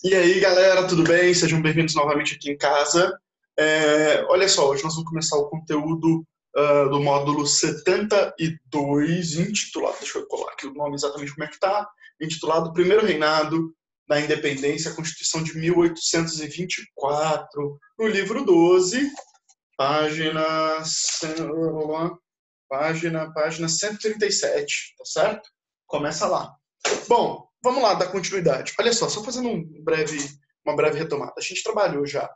E aí, galera, tudo bem? Sejam bem-vindos novamente aqui em casa. Olha só, hoje nós vamos começar o conteúdo do módulo 72, intitulado, deixa eu colar aqui o nome exatamente como é que está, intitulado Primeiro Reinado da Independência, a Constituição de 1824, no livro 12, página, página 137, tá certo? Começa lá. Bom, vamos lá dar continuidade. Olha só fazendo uma breve retomada. A gente trabalhou já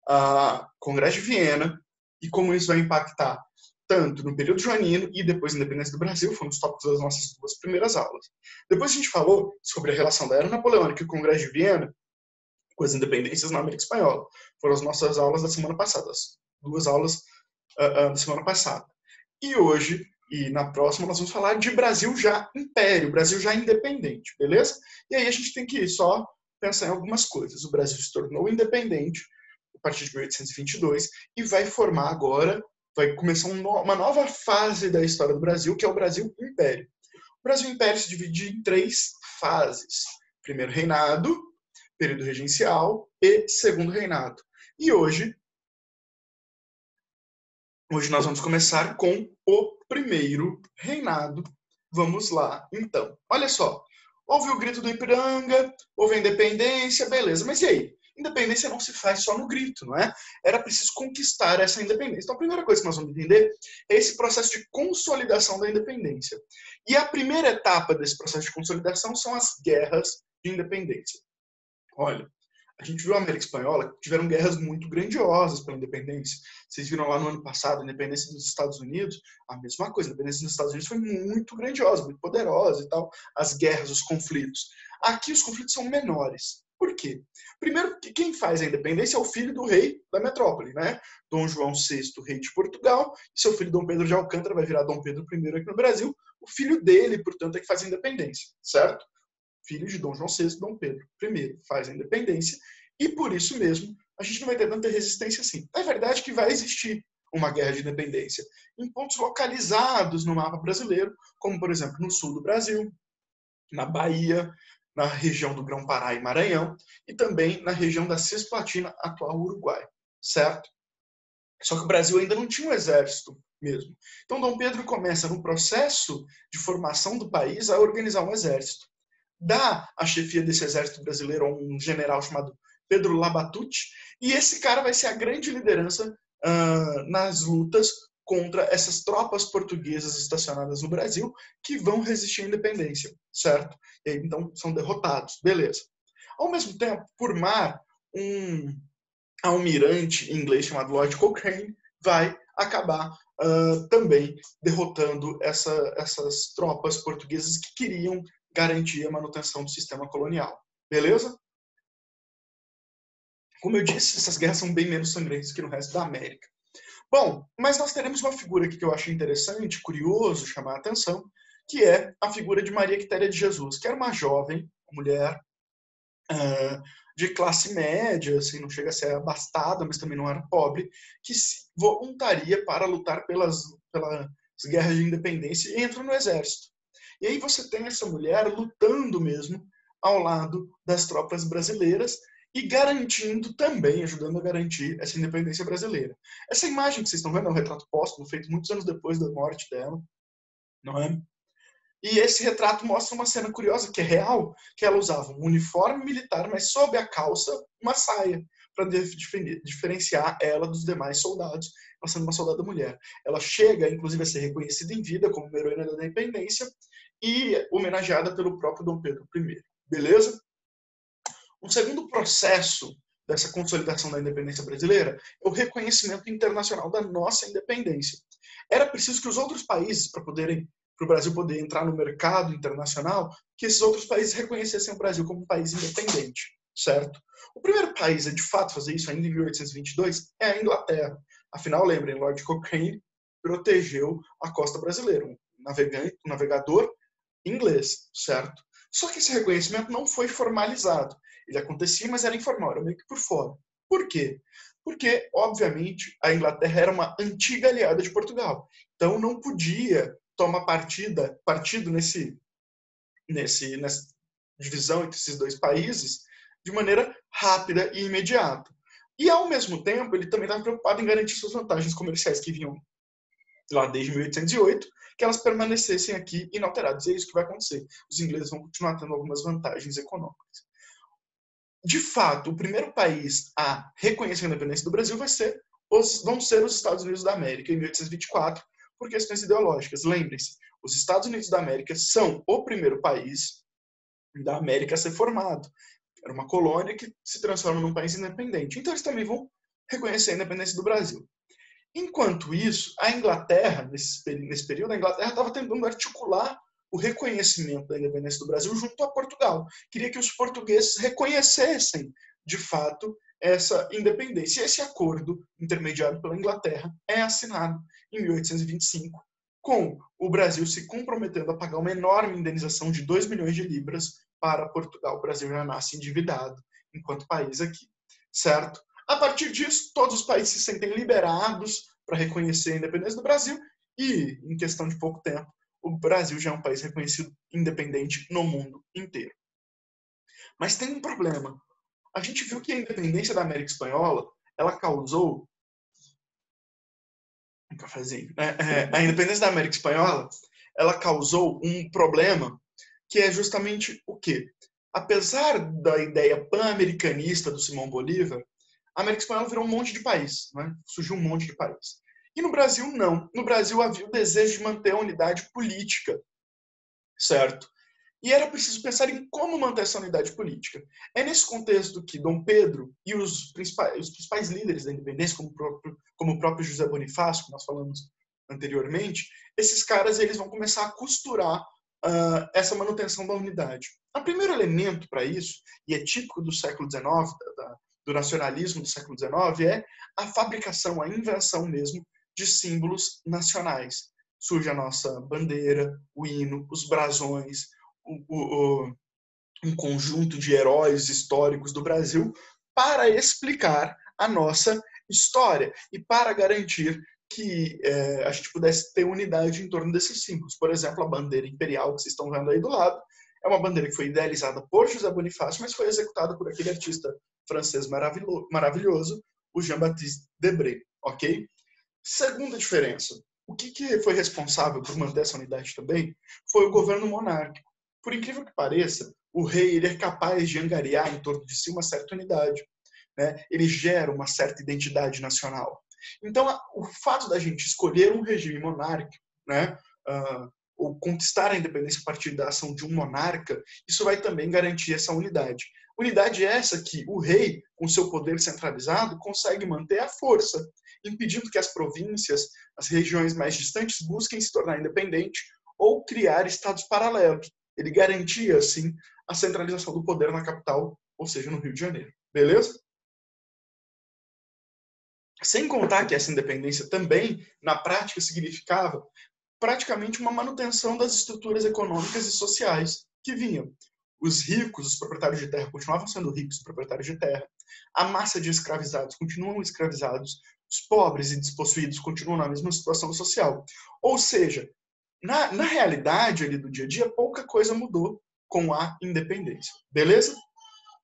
a Congresso de Viena e como isso vai impactar tanto no período joanino e depois na independência do Brasil, foram os tópicos das nossas duas primeiras aulas. Depois a gente falou sobre a relação da Era Napoleônica e o Congresso de Viena com as independências na América Espanhola. Foram as nossas aulas da semana passada, as duas aulas da semana passada. E hoje, e na próxima, nós vamos falar de Brasil já império, Brasil já independente, beleza? E aí a gente tem que só pensar em algumas coisas. O Brasil se tornou independente a partir de 1822 e vai formar agora, vai começar uma nova fase da história do Brasil, que é o Brasil Império. O Brasil Império se divide em três fases. Primeiro reinado, período regencial e segundo reinado. E hoje nós vamos começar com o primeiro reinado. Vamos lá, então. Olha só, houve o grito do Ipiranga, houve a independência, beleza. Mas e aí? Independência não se faz só no grito, não é? Era preciso conquistar essa independência. Então, a primeira coisa que nós vamos entender é esse processo de consolidação da independência. E a primeira etapa desse processo de consolidação são as guerras de independência. Olha, a gente viu a América Espanhola, tiveram guerras muito grandiosas pela independência. Vocês viram lá no ano passado a independência dos Estados Unidos, a mesma coisa. A independência dos Estados Unidos foi muito grandiosa, muito poderosa e tal. As guerras, os conflitos. Aqui os conflitos são menores. Por quê? Primeiro, quem faz a independência é o filho do rei da metrópole, né? Dom João VI, rei de Portugal, e seu filho Dom Pedro de Alcântara vai virar Dom Pedro I aqui no Brasil. O filho dele, portanto, é que faz a independência, certo? Filho de Dom João VI, Dom Pedro I, faz a independência, e por isso mesmo a gente não vai ter tanta resistência assim. É verdade que vai existir uma guerra de independência em pontos localizados no mapa brasileiro, como, por exemplo, no sul do Brasil, na Bahia, na região do Grão-Pará e Maranhão, e também na região da Cisplatina, atual Uruguai, certo? Só que o Brasil ainda não tinha um exército mesmo. Então, Dom Pedro começa, no processo de formação do país, a organizar um exército. Dá a chefia desse exército brasileiro a um general chamado Pedro Labatut, e esse cara vai ser a grande liderança nas lutas contra essas tropas portuguesas estacionadas no Brasil que vão resistir à independência, certo? E aí, então, são derrotados, beleza. Ao mesmo tempo, por mar, um almirante inglês chamado Lord Cochrane vai acabar também derrotando essas tropas portuguesas que queriam garantir a manutenção do sistema colonial. Beleza? Como eu disse, essas guerras são bem menos sangrentas que no resto da América. Bom, mas nós teremos uma figura aqui que eu acho interessante, curioso, chamar a atenção, que é a figura de Maria Quitéria de Jesus, que era uma jovem, uma mulher de classe média, assim, não chega a ser abastada, mas também não era pobre, que se voluntaria para lutar pelas guerras de independência e entra no exército. E aí você tem essa mulher lutando mesmo ao lado das tropas brasileiras e garantindo também, ajudando a garantir essa independência brasileira. Essa imagem que vocês estão vendo é um retrato póstumo, feito muitos anos depois da morte dela, não é? E esse retrato mostra uma cena curiosa, que é real, que ela usava um uniforme militar, mas sob a calça, uma saia, para diferenciar ela dos demais soldados, ela sendo uma soldada mulher. Ela chega, inclusive, a ser reconhecida em vida como uma heroína da independência e homenageada pelo próprio Dom Pedro I. Beleza? Um segundo processo dessa consolidação da independência brasileira é o reconhecimento internacional da nossa independência. Era preciso que os outros países, para o Brasil poder entrar no mercado internacional, que esses outros países reconhecessem o Brasil como um país independente, certo? O primeiro país a de fato fazer isso, ainda em 1822, é a Inglaterra. Afinal, lembrem, Lord Cochrane protegeu a costa brasileira, um navegador inglês, certo? Só que esse reconhecimento não foi formalizado. Ele acontecia, mas era informal, era meio que por fora. Por quê? Porque, obviamente, a Inglaterra era uma antiga aliada de Portugal. Então, não podia tomar partido nessa divisão entre esses dois países, de maneira rápida e imediata. E, ao mesmo tempo, ele também estava preocupado em garantir suas vantagens comerciais que vinham lá desde 1808, que elas permanecessem aqui inalteradas. E é isso que vai acontecer. Os ingleses vão continuar tendo algumas vantagens econômicas. De fato, o primeiro país a reconhecer a independência do Brasil vão ser os Estados Unidos da América, em 1824, por questões ideológicas. Lembrem-se, os Estados Unidos da América são o primeiro país da América a ser formado. Era uma colônia que se transforma num país independente. Então, eles também vão reconhecer a independência do Brasil. Enquanto isso, a Inglaterra, nesse período, a Inglaterra estava tentando articular o reconhecimento da independência do Brasil junto a Portugal. Queria que os portugueses reconhecessem, de fato, essa independência. E esse acordo, intermediado pela Inglaterra, é assinado em 1825, com o Brasil se comprometendo a pagar uma enorme indenização de 2 milhões de libras para Portugal. O Brasil já nasce endividado enquanto país aqui, certo? A partir disso, todos os países se sentem liberados para reconhecer a independência do Brasil e, em questão de pouco tempo, o Brasil já é um país reconhecido independente no mundo inteiro. Mas tem um problema. A gente viu que a independência da América Espanhola, ela causou... Um cafezinho. A independência da América Espanhola, ela causou um problema que é justamente o quê? Apesar da ideia pan-americanista do Simão Bolívar, a América Espanhola virou um monte de país, né? Surgiu um monte de país. E no Brasil, não. No Brasil havia o desejo de manter a unidade política, certo? E era preciso pensar em como manter essa unidade política. É nesse contexto que Dom Pedro e os principais líderes da independência, como o próprio José Bonifácio, que nós falamos anteriormente, esses caras eles vão começar a costurar essa manutenção da unidade. O primeiro elemento para isso, e é típico do século XIX, do nacionalismo do século XIX, é a fabricação, a invenção mesmo de símbolos nacionais. Surge a nossa bandeira, o hino, os brasões, um conjunto de heróis históricos do Brasil para explicar a nossa história e para garantir que a gente pudesse ter unidade em torno desses símbolos. Por exemplo, a bandeira imperial que vocês estão vendo aí do lado é uma bandeira que foi idealizada por José Bonifácio, mas foi executada por aquele artista francês maravilhoso, o Jean-Baptiste Debré, ok? Segunda diferença. O que foi responsável por manter essa unidade também foi o governo monárquico. Por incrível que pareça, o rei ele é capaz de angariar em torno de si uma certa unidade, né? Ele gera uma certa identidade nacional. Então, o fato da gente escolher um regime monárquico, né, ou conquistar a independência a partir da ação de um monarca, isso vai também garantir essa unidade. Unidade essa que o rei, com seu poder centralizado, consegue manter à força, impedindo que as províncias, as regiões mais distantes, busquem se tornar independentes ou criar estados paralelos. Ele garantia, assim, a centralização do poder na capital, ou seja, no Rio de Janeiro. Beleza? Sem contar que essa independência também, na prática, significava praticamente uma manutenção das estruturas econômicas e sociais que vinham. Os ricos, os proprietários de terra, continuavam sendo ricos, proprietários de terra. A massa de escravizados continuam escravizados. Os pobres e despossuídos continuam na mesma situação social. Ou seja, na realidade ali do dia a dia, pouca coisa mudou com a independência. Beleza?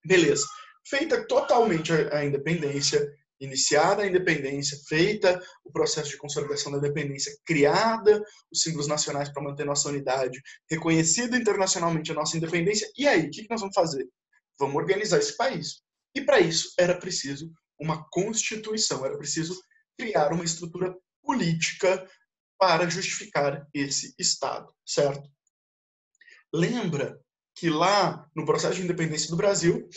Beleza. Feita totalmente a independência, iniciada a independência, feita o processo de consolidação da independência, criada os símbolos nacionais para manter nossa unidade, reconhecida internacionalmente a nossa independência, e aí, o que nós vamos fazer? Vamos organizar esse país. E para isso era preciso uma constituição, era preciso criar uma estrutura política para justificar esse Estado, certo? Lembra que lá no processo de independência do Brasil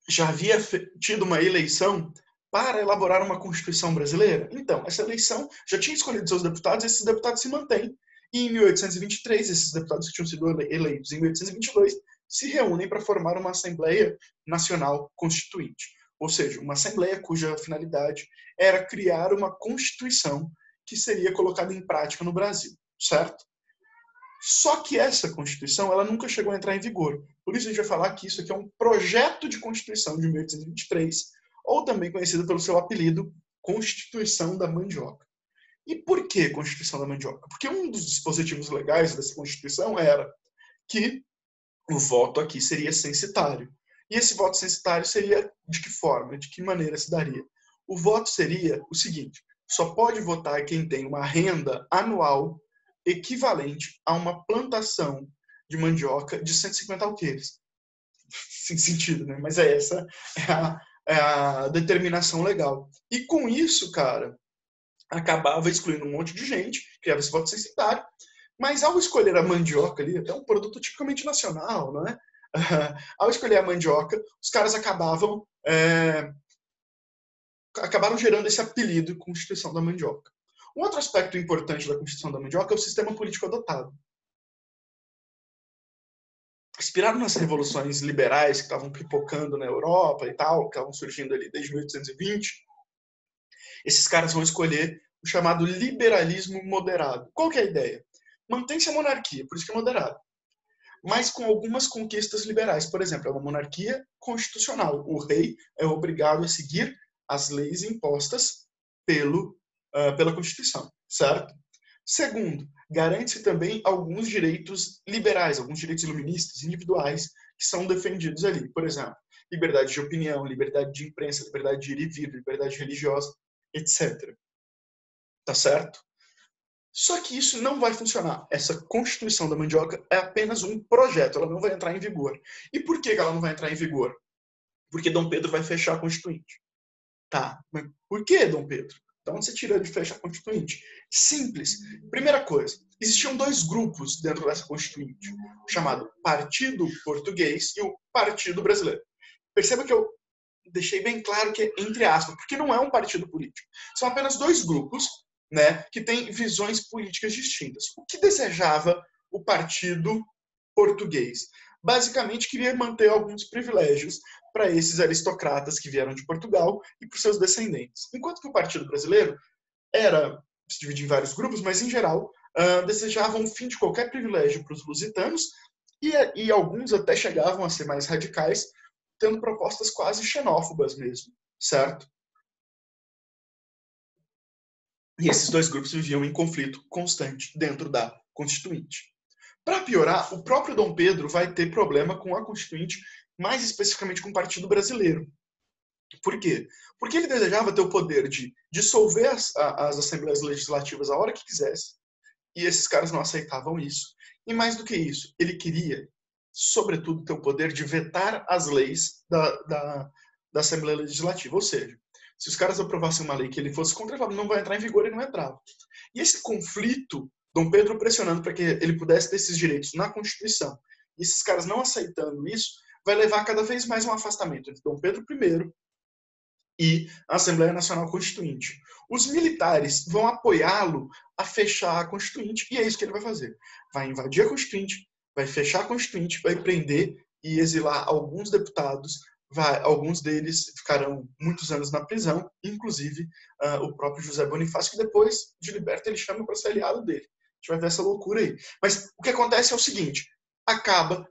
já havia tido uma eleição para elaborar uma Constituição brasileira? Então, essa eleição já tinha escolhido seus deputados e esses deputados se mantêm. E em 1823, esses deputados que tinham sido eleitos em 1822 se reúnem para formar uma Assembleia Nacional Constituinte. Ou seja, uma Assembleia cuja finalidade era criar uma Constituição que seria colocada em prática no Brasil, certo? Só que essa Constituição ela nunca chegou a entrar em vigor. Por isso a gente vai falar que isso aqui é um projeto de Constituição de 1823, ou também conhecido pelo seu apelido, Constituição da Mandioca. E por que Constituição da Mandioca? Porque um dos dispositivos legais dessa Constituição era que o voto aqui seria censitário. E esse voto censitário seria de que forma, de que maneira se daria? O voto seria o seguinte: só pode votar quem tem uma renda anual equivalente a uma plantação de mandioca de 150 alqueires. Sem sentido, né? Mas essa é a determinação legal. E com isso, cara, acabava excluindo um monte de gente, criava esse voto censitário, mas ao escolher a mandioca ali, até um produto tipicamente nacional, não é? Ao escolher a mandioca, os caras acabaram gerando esse apelido Constituição da Mandioca. Um outro aspecto importante da Constituição da Mandioca é o sistema político adotado. Inspirado nas revoluções liberais que estavam pipocando na Europa e tal, que estavam surgindo ali desde 1820, esses caras vão escolher o chamado liberalismo moderado. Qual que é a ideia? Mantém-se a monarquia, por isso que é moderado, mas com algumas conquistas liberais. Por exemplo, é uma monarquia constitucional. O rei é obrigado a seguir as leis impostas pela Constituição, certo? Segundo, garante-se também alguns direitos liberais, alguns direitos iluministas, individuais, que são defendidos ali. Por exemplo, liberdade de opinião, liberdade de imprensa, liberdade de ir e vir, liberdade religiosa, etc. Tá certo? Só que isso não vai funcionar. Essa Constituição da Mandioca é apenas um projeto, ela não vai entrar em vigor. E por que ela não vai entrar em vigor? Porque Dom Pedro vai fechar a Constituinte. Tá, mas por que, Dom Pedro? Então, onde você tira de fechar a Constituinte? Simples. Primeira coisa, existiam dois grupos dentro dessa Constituinte, o chamado Partido Português e o Partido Brasileiro. Perceba que eu deixei bem claro que é entre aspas, porque não é um partido político. São apenas dois grupos, né, que têm visões políticas distintas. O que desejava o Partido Português? Basicamente, queria manter alguns privilégios para esses aristocratas que vieram de Portugal e para os seus descendentes. Enquanto que o Partido Brasileiro se dividia em vários grupos, mas, em geral, desejavam o fim de qualquer privilégio para os lusitanos e alguns até chegavam a ser mais radicais, tendo propostas quase xenófobas mesmo, certo? E esses dois grupos viviam em conflito constante dentro da Constituinte. Para piorar, o próprio Dom Pedro vai ter problema com a Constituinte, mais especificamente com o Partido Brasileiro. Por quê? Porque ele desejava ter o poder de dissolver as assembleias legislativas a hora que quisesse, e esses caras não aceitavam isso. E mais do que isso, ele queria, sobretudo, ter o poder de vetar as leis da Assembleia Legislativa. Ou seja, se os caras aprovassem uma lei que ele fosse contra, ele falava, não vai entrar em vigor e não entrava. E esse conflito, Dom Pedro pressionando para que ele pudesse ter esses direitos na Constituição, e esses caras não aceitando isso, vai levar cada vez mais um afastamento entre Dom Pedro I e a Assembleia Nacional Constituinte. Os militares vão apoiá-lo a fechar a Constituinte, e é isso que ele vai fazer. Vai invadir a Constituinte, vai fechar a Constituinte, vai prender e exilar alguns deputados, alguns deles ficarão muitos anos na prisão, inclusive o próprio José Bonifácio, que depois de liberta ele chama para ser aliado dele. A gente vai ver essa loucura aí. Mas o que acontece é o seguinte,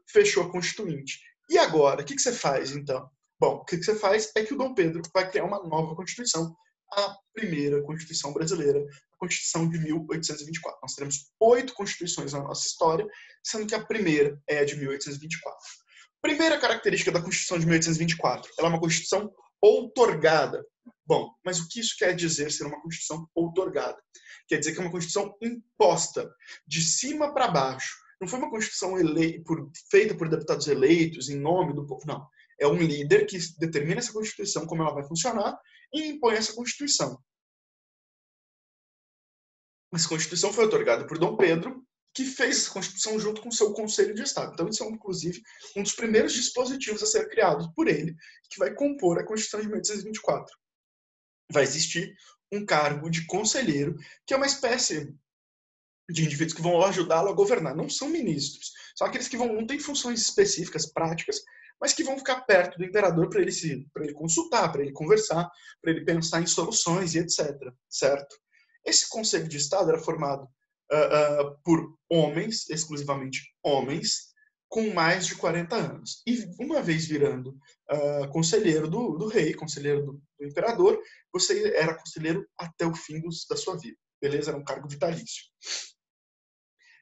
fechou a Constituinte. E agora, o que você faz, então? Bom, o que você faz é que o Dom Pedro vai criar uma nova Constituição, a primeira Constituição brasileira, a Constituição de 1824. Nós teremos 8 Constituições na nossa história, sendo que a primeira é a de 1824. Primeira característica da Constituição de 1824, ela é uma Constituição outorgada. Bom, mas o que isso quer dizer ser uma Constituição outorgada? Quer dizer que é uma Constituição imposta, de cima para baixo. Não foi uma Constituição feita por deputados eleitos, em nome do povo, não. É um líder que determina essa Constituição, como ela vai funcionar, e impõe essa Constituição. Essa Constituição foi outorgada por Dom Pedro, que fez essa Constituição junto com o seu Conselho de Estado. Então, isso é, inclusive, um dos primeiros dispositivos a ser criado por ele, que vai compor a Constituição de 1824. Vai existir um cargo de conselheiro, que é uma espécie de indivíduos que vão ajudá-lo a governar. Não são ministros, são aqueles que não têm funções específicas, práticas, mas que vão ficar perto do imperador para ele consultar, para ele conversar, para ele pensar em soluções e etc. Certo? Esse Conselho de Estado era formado por homens, exclusivamente homens, com mais de 40 anos. E uma vez virando conselheiro do rei, conselheiro do imperador, você era conselheiro até o fim da sua vida. Beleza? Era um cargo vitalício.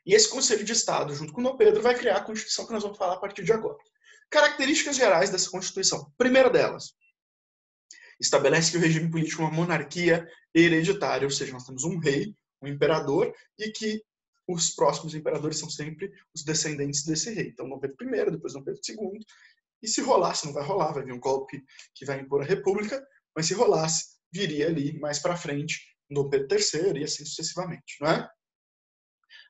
E esse Conselho de Estado, junto com o Dom Pedro, vai criar a Constituição que nós vamos falar a partir de agora. Características gerais dessa Constituição. Primeira delas, estabelece que o regime político é uma monarquia hereditária, ou seja, nós temos um rei, um imperador, e que os próximos imperadores são sempre os descendentes desse rei. Então, Dom Pedro I, depois Dom Pedro II, e se rolasse, não vai rolar, vai vir um golpe que vai impor a república, mas se rolasse, viria ali mais para frente Dom Pedro III e assim sucessivamente, não é?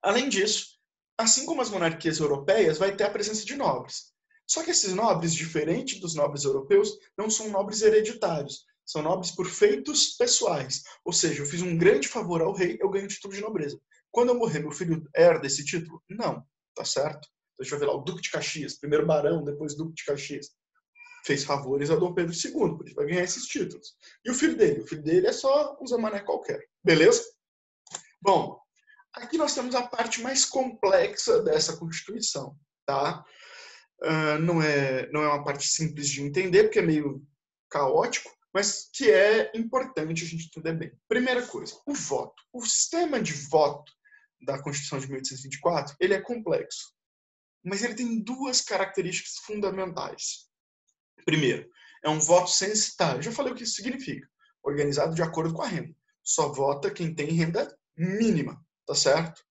Além disso, assim como as monarquias europeias, vai ter a presença de nobres. Só que esses nobres, diferente dos nobres europeus, não são nobres hereditários, são nobres por feitos pessoais. Ou seja, eu fiz um grande favor ao rei, eu ganho o título de nobreza. Quando eu morrer, meu filho herda esse título? Não, tá certo? Deixa eu ver lá, o Duque de Caxias, primeiro barão, depois Duque de Caxias, fez favores a Dom Pedro II, por isso vai ganhar esses títulos. E o filho dele? O filho dele é só um Zé Mané qualquer, beleza? Bom, aqui nós temos a parte mais complexa dessa Constituição, tá? Não é uma parte simples de entender, porque é meio caótico, mas que é importante a gente entender bem. Primeira coisa, o voto. O sistema de voto da Constituição de 1824, ele é complexo, mas ele tem duas características fundamentais. Primeiro, é um voto censitário. Já falei o que isso significa. Organizado de acordo com a renda. Só vota quem tem renda mínima, tá certo?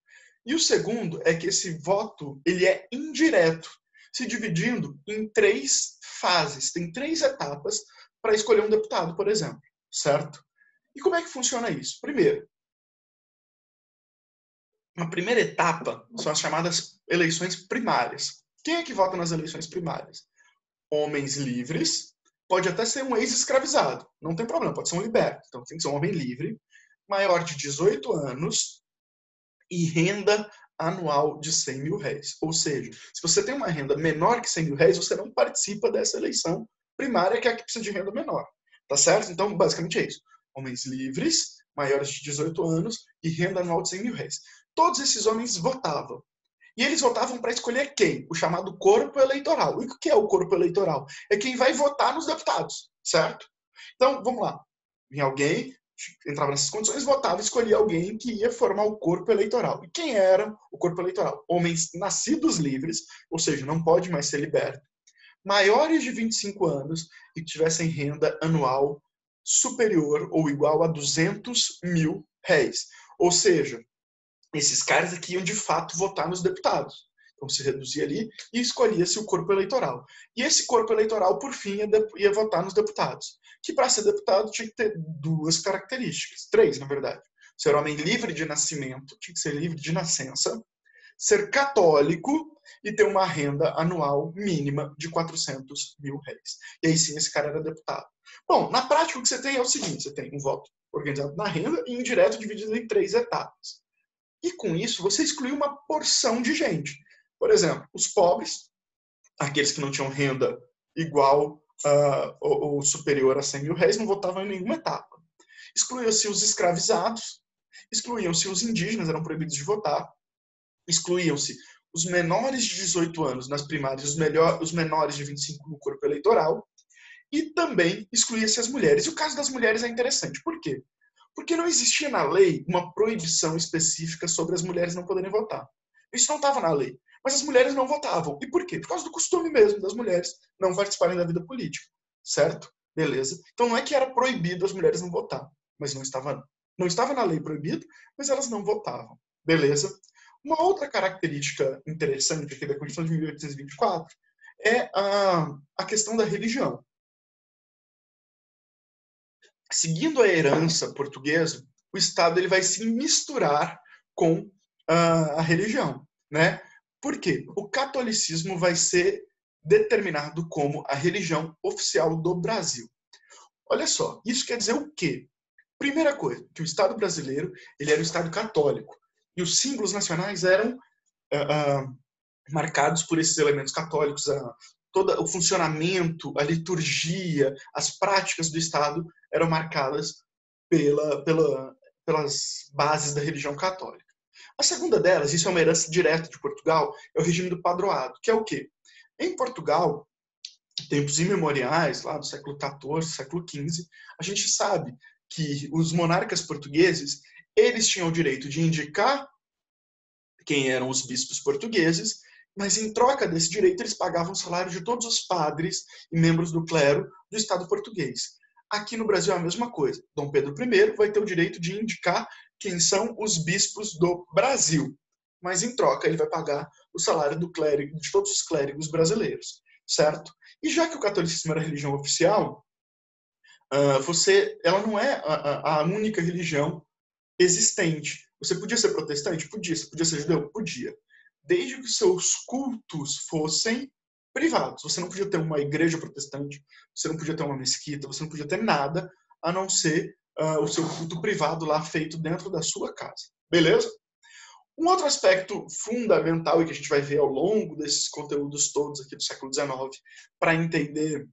E o segundo é que esse voto ele é indireto, se dividindo em 3 fases. Tem 3 etapas para escolher um deputado, por exemplo, certo? E como é que funciona isso? Primeiro, a primeira etapa são as chamadas eleições primárias. Quem é que vota nas eleições primárias? Homens livres, pode até ser um ex-escravizado, não tem problema, pode ser um liberto. Então tem que ser um homem livre, maior de 18 anos e renda anual de 100 mil réis. Ou seja, se você tem uma renda menor que 100 mil réis, você não participa dessa eleição primária, que é a que precisa de renda menor. Tá certo? Então, basicamente é isso. Homens livres, maiores de 18 anos e renda anual de 100 mil réis. Todos esses homens votavam. E eles votavam para escolher quem? O chamado corpo eleitoral. E o que é o corpo eleitoral? É quem vai votar nos deputados, certo? Então, vamos lá. Vinha alguém, entrava nessas condições, votava, escolhia alguém que ia formar o corpo eleitoral. E quem era o corpo eleitoral? Homens nascidos livres, ou seja, não pode mais ser liberto, maiores de 25 anos e que tivessem renda anual superior ou igual a 200 mil réis. Ou seja, esses caras aqui iam de fato votar nos deputados. Então se reduzia ali e escolhia-se o corpo eleitoral. E esse corpo eleitoral, por fim, ia votar nos deputados. Que para ser deputado tinha que ter 2 características, 3, na verdade. Ser homem livre de nascimento, tinha que ser livre de nascença, ser católico e ter uma renda anual mínima de 400 mil réis. E aí sim esse cara era deputado. Bom, na prática o que você tem é o seguinte, você tem um voto organizado na renda e indireto dividido em 3 etapas. E com isso, você exclui uma porção de gente. Por exemplo, os pobres, aqueles que não tinham renda igual ou superior a 100 mil réis, não votavam em nenhuma etapa. Excluíam-se os escravizados, excluíam-se os indígenas, eram proibidos de votar, excluíam-se os menores de 18 anos nas primárias, os menores de 25 no corpo eleitoral, e também excluía-se as mulheres. E o caso das mulheres é interessante. Por quê? Porque não existia na lei uma proibição específica sobre as mulheres não poderem votar. Isso não estava na lei. Mas as mulheres não votavam. E por quê? Por causa do costume mesmo das mulheres não participarem da vida política. Certo? Beleza? Então não é que era proibido as mulheres não votar. Mas não estava na lei proibido, mas elas não votavam. Beleza? Uma outra característica interessante aqui da Constituição de 1824 é a questão da religião. Seguindo a herança portuguesa, o Estado ele vai se misturar com a religião, né? Por quê? O catolicismo vai ser determinado como a religião oficial do Brasil. Olha só, isso quer dizer o quê? Primeira coisa, que o Estado brasileiro ele era um Estado católico e os símbolos nacionais eram marcados por esses elementos católicos, todo o funcionamento, a liturgia, as práticas do Estado eram marcadas pelas bases da religião católica. A segunda delas, isso é uma herança direta de Portugal, é o regime do padroado, que é o quê? Em Portugal, tempos imemoriais, lá do século XIV, século XV, a gente sabe que os monarcas portugueses, eles tinham o direito de indicar quem eram os bispos portugueses Mas em troca desse direito, eles pagavam o salário de todos os padres e membros do clero do Estado português. Aqui no Brasil é a mesma coisa. Dom Pedro I vai ter o direito de indicar quem são os bispos do Brasil. Mas em troca, ele vai pagar o salário do clérigo, de todos os clérigos brasileiros, certo? E já que o catolicismo era a religião oficial, ela não é a única religião existente. Você podia ser protestante? Podia. Você podia ser judeu? Podia. Desde que os seus cultos fossem privados. Você não podia ter uma igreja protestante, você não podia ter uma mesquita, você não podia ter nada a não ser o seu culto privado lá feito dentro da sua casa. Beleza? Um outro aspecto fundamental e que a gente vai ver ao longo desses conteúdos todos aqui do século XIX para entender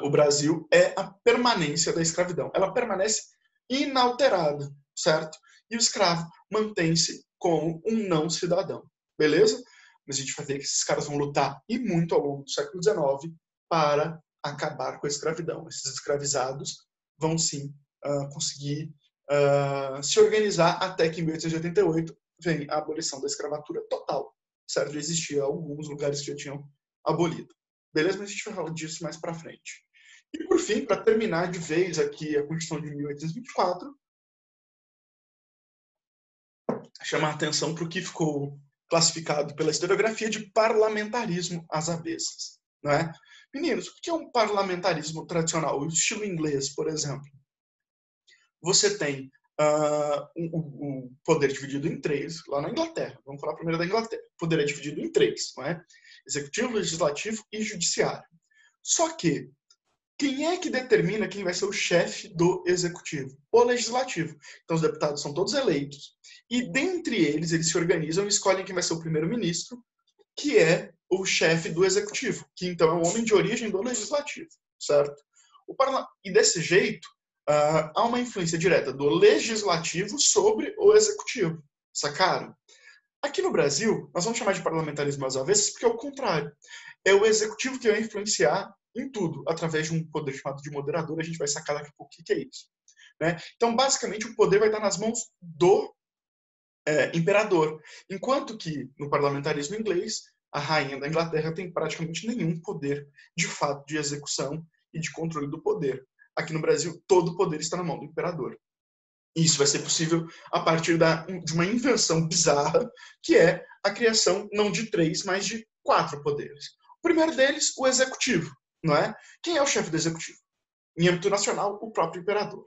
o Brasil é a permanência da escravidão. Ela permanece inalterada, certo? E o escravo mantém-se como um não cidadão, beleza? Mas a gente vai ver que esses caras vão lutar e muito ao longo do século XIX para acabar com a escravidão. Esses escravizados vão sim conseguir se organizar até que em 1888 vem a abolição da escravatura total, certo? Já existia alguns lugares que já tinham abolido. Beleza? Mas a gente vai falar disso mais para frente. E por fim, para terminar de vez aqui a Constituição de 1824, chamar a atenção para o que ficou classificado pela historiografia de parlamentarismo às avessas. Não é? Meninos, o que é um parlamentarismo tradicional? O estilo inglês, por exemplo. Você tem o poder dividido em três, lá na Inglaterra. Vamos falar primeiro da Inglaterra. O poder é dividido em três, não é? Executivo, legislativo e judiciário. Só que, quem é que determina quem vai ser o chefe do executivo? O legislativo. Então, os deputados são todos eleitos. E, dentre eles, eles se organizam e escolhem quem vai ser o primeiro-ministro, que é o chefe do executivo, que, então, é o homem de origem do legislativo, certo? E, desse jeito, há uma influência direta do legislativo sobre o executivo, sacaram? Aqui no Brasil, nós vamos chamar de parlamentarismo às avessas porque é o contrário. É o executivo que vai influenciar em tudo, através de um poder chamado de moderador. A gente vai sacar daqui a pouco o que é isso. Né? Então, basicamente, o poder vai estar nas mãos do imperador. Enquanto que, no parlamentarismo inglês, a rainha da Inglaterra tem praticamente nenhum poder, de fato, de execução e de controle do poder. Aqui no Brasil, todo o poder está na mão do imperador. E isso vai ser possível a partir de uma invenção bizarra, que é a criação não de 3, mas de 4 poderes. O primeiro deles, o executivo, não é? Quem é o chefe do executivo? Em âmbito nacional, o próprio imperador.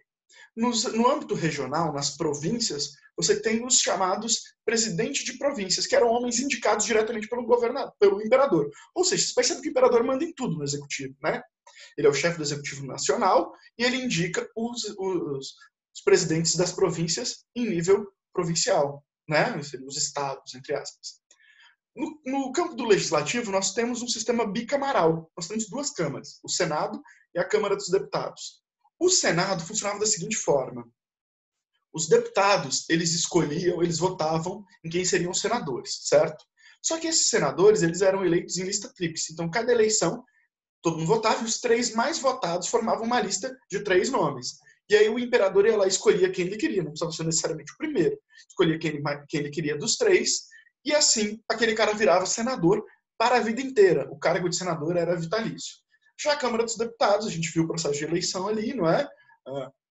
No âmbito regional, nas províncias, você tem os chamados presidentes de províncias, que eram homens indicados diretamente pelo imperador. Ou seja, você percebe que o imperador manda em tudo no executivo, né? Ele é o chefe do executivo nacional e ele indica os presidentes das províncias em nível provincial, né? Os estados, entre aspas. No campo do legislativo, nós temos um sistema bicameral. Nós temos 2 câmaras, o Senado e a Câmara dos Deputados. O Senado funcionava da seguinte forma. Os deputados, eles votavam em quem seriam os senadores, certo? Só que esses senadores, eles eram eleitos em lista tríplice. Então, cada eleição, todo mundo votava e os 3 mais votados formavam uma lista de 3 nomes. E aí o imperador ia lá e escolhia quem ele queria, não precisava ser necessariamente o primeiro. Escolhia quem ele queria dos 3, e assim aquele cara virava senador para a vida inteira. O cargo de senador era vitalício. Já a Câmara dos Deputados, a gente viu o processo de eleição ali, não é?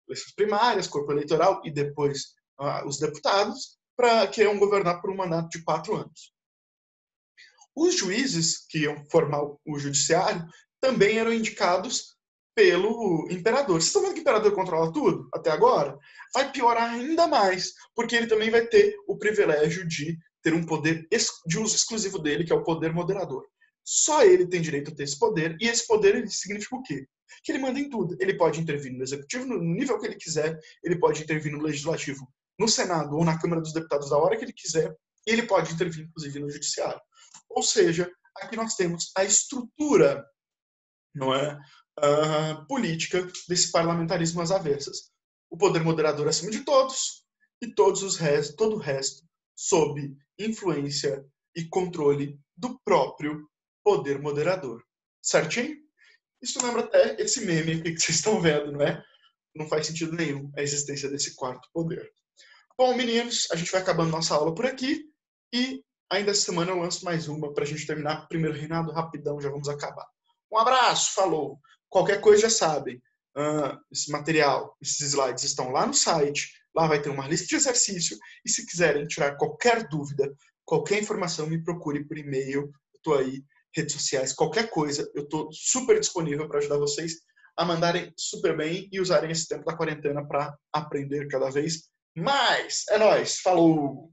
Eleições primárias, corpo eleitoral e depois os deputados, que iam governar por um mandato de 4 anos. Os juízes que iam formar o judiciário também eram indicados pelo imperador. Vocês estão vendo que o imperador controla tudo até agora? Vai piorar ainda mais, porque ele também vai ter o privilégio de ter um poder de uso exclusivo dele, que é o poder moderador. Só ele tem direito a ter esse poder, e esse poder ele significa o quê? Que ele manda em tudo. Ele pode intervir no executivo no nível que ele quiser, ele pode intervir no legislativo, no Senado ou na Câmara dos Deputados da hora que ele quiser, e ele pode intervir, inclusive, no judiciário. Ou seja, aqui nós temos a estrutura, não é, política desse parlamentarismo às avessas. O poder moderador acima de todos e todo o resto sob influência e controle do próprio poder moderador. Certinho? Isso lembra até esse meme aqui que vocês estão vendo, não é? Não faz sentido nenhum a existência desse 4º poder. Bom, meninos, a gente vai acabando nossa aula por aqui e Ainda essa semana eu lanço mais uma pra gente terminar o primeiro reinado rapidão, já vamos acabar. Um abraço, falou! Qualquer coisa já sabem. Esse material, esses slides estão lá no site. Lá vai ter uma lista de exercício. E se quiserem tirar qualquer dúvida, qualquer informação, me procure por e-mail. Eu estou aí, redes sociais, qualquer coisa. Eu estou super disponível para ajudar vocês a mandarem super bem e usarem esse tempo da quarentena para aprender cada vez mais. É nóis, falou!